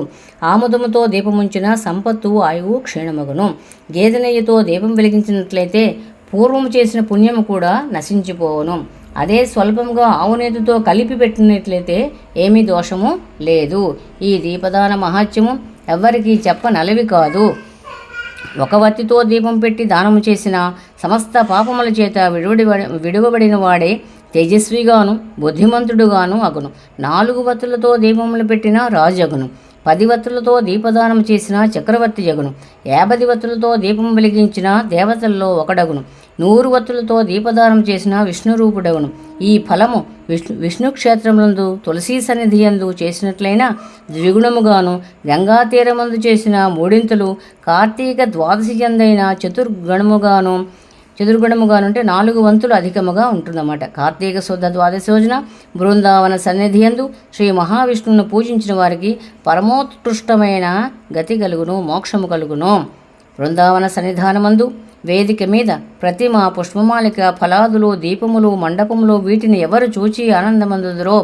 ఆముదముతో దీపముంచిన సంపత్తు ఆయువు క్షీణమగును. గేదె నెయ్యితో దీపం వెలిగించినట్లయితే పూర్వము చేసిన పుణ్యము కూడా నశించిపోవును. అదే స్వల్పంగా ఆవు నేతితో కలిపి పెట్టినట్లయితే ఏమీ దోషము లేదు. ఈ దీపదాన మహాత్యము ఎవ్వరికీ చెప్పనలవి కాదు. ఒక వత్తితో దీపం పెట్టి దానము చేసిన సమస్త పాపముల చేత విడువబడిన వాడే తేజస్విగాను బుద్ధిమంతుడుగాను అగును. 4 వత్తులతో దీపములు పెట్టిన రాజు అగును. 10 వత్తులతో దీపదానం చేసిన చక్రవర్తి అగును. 50 వత్తులతో దీపం వెలిగించిన దేవతల్లో ఒకడగును. 100 వత్తులతో దీపదానం చేసిన విష్ణురూపుడగును. ఈ ఫలము విష్ణు క్షేత్రములందు తులసీ సన్నిధి యందు చేసినట్లయినా ద్విగుణముగాను, గంగా తీరమందు చేసిన 3 కార్తీక ద్వాదశి యందైన చతుర్గుణముగాను అంటే 4 వంతులు అధికముగా ఉంటుందన్నమాట. కార్తీక శుద్ధ ద్వాదశి రోజున బృందావన సన్నిధి యందు శ్రీ మహావిష్ణువును పూజించిన వారికి పరమోత్కృష్టమైన గతి కలుగును, మోక్షము కలుగును. బృందావన సన్నిధానమందు వేదిక మీద ప్రతిమ, పుష్పమాలిక, ఫలాదులు, దీపములు, మండపములు వీటిని ఎవరు చూచి ఆనందమందుదురో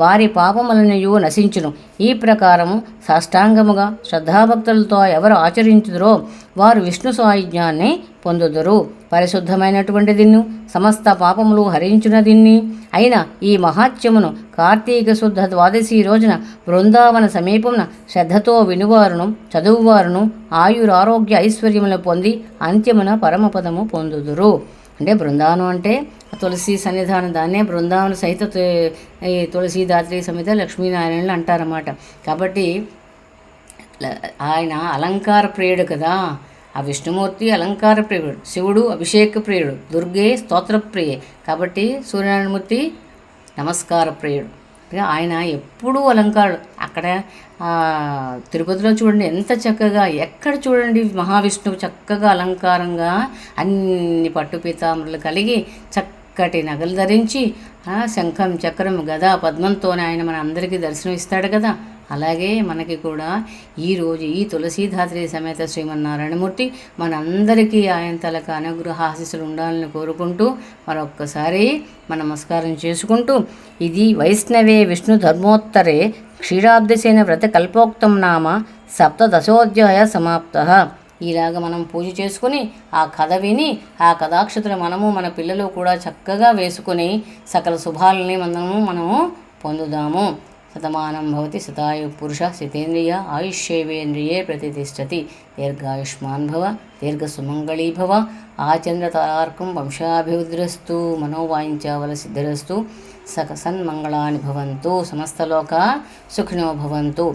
వారి పాపములనియు నశించును. ఈ ప్రకారము సాష్టాంగముగా శ్రద్ధాభక్తులతో ఎవరు ఆచరించుదురో వారు విష్ణు సాయుధ్యాన్ని పొందుదురు. పరిశుద్ధమైనటువంటి దిన్ను సమస్త పాపములు హరించిన దిన్ని అయిన ఈ మహాత్యమును కార్తీక శుద్ధ ద్వాదశి రోజున బృందావన సమీపమున శ్రద్ధతో వినువారును చదువువారును ఆయురారోగ్య ఐశ్వర్యములు పొంది అంత్యమున పరమపదము పొందుదురు. అంటే బృందావనం అంటే తులసి సన్నిధానం, దాన్నే బృందావన సహిత తులసీదాత్రి సమేత లక్ష్మీనారాయణులు అంటారన్నమాట. కాబట్టి ఆయన అలంకార ప్రియుడు కదా. ఆ విష్ణుమూర్తి అలంకార ప్రియుడు, శివుడు అభిషేక ప్రియుడు, దుర్గే స్తోత్ర ప్రియే. కాబట్టి సూర్యనారాయణమూర్తి నమస్కార ప్రియుడు. ఆయన ఎప్పుడూ అలంకారుడు. అక్కడ తిరుపతిలో చూడండి ఎంత చక్కగా, ఎక్కడ చూడండి మహావిష్ణువు చక్కగా అలంకారంగా అన్ని పట్టు పీతాంబరులు కలిగి చక్కటి నగలు ధరించి శంఖం చక్రం గద పద్మంతోనే ఆయన మన అందరికీ దర్శనం ఇస్తాడు కదా. అలాగే మనకి కూడా ఈరోజు ఈ తులసీధాత్రి సమేత శ్రీమన్నారాయణమూర్తి మనందరికీ ఆయన తలకు అనుగ్రహ ఆశీస్సులు ఉండాలని కోరుకుంటూ మరొక్కసారి నమస్కారం చేసుకుంటూ, ఇది వైష్ణవే విష్ణు ధర్మోత్తరే క్షీరాబ్దిసేన వ్రత కల్పోక్తం నామ సప్తదశోధ్యాయ సమాప్త. ఇలాగ మనం పూజ చేసుకుని ఆ కథ విని ఆ కథాక్షతులు మనము మన పిల్లలు కూడా చక్కగా వేసుకుని సకల శుభాలని మనము పొందుదాము. శతమానం భవతి శతాయు పురుష శతేంద్రియ ఆయుష్యేవేంద్రియే ప్రతిష్టతి. దీర్ఘాయుష్మాన్ భవ దీర్ఘసుమంగళీ భవ. ఆచంద్రతారార్కం వంశాభివృద్ధిరస్తు. మనోవాంఛావల సిద్ధిరస్తు. సన్మంగళాని భవంతు. సమస్తలోక సుఖినో భవంతు.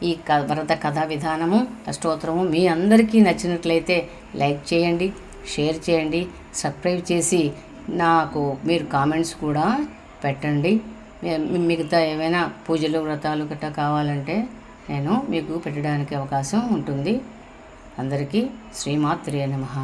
ఈ వ్రత కథా విధానము అష్టోత్తరము మీ అందరికీ నచ్చినట్లయితే లైక్ చేయండి, షేర్ చేయండి, సబ్స్క్రైబ్ చేసి నాకు మీరు కామెంట్స్ కూడా పెట్టండి. మిగతా ఏమైనా పూజలు వ్రతాలు గట్టా కావాలంటే నేను మీకు పెట్టడానికి అవకాశం ఉంటుంది. అందరికీ శ్రీమాత్రే నమః.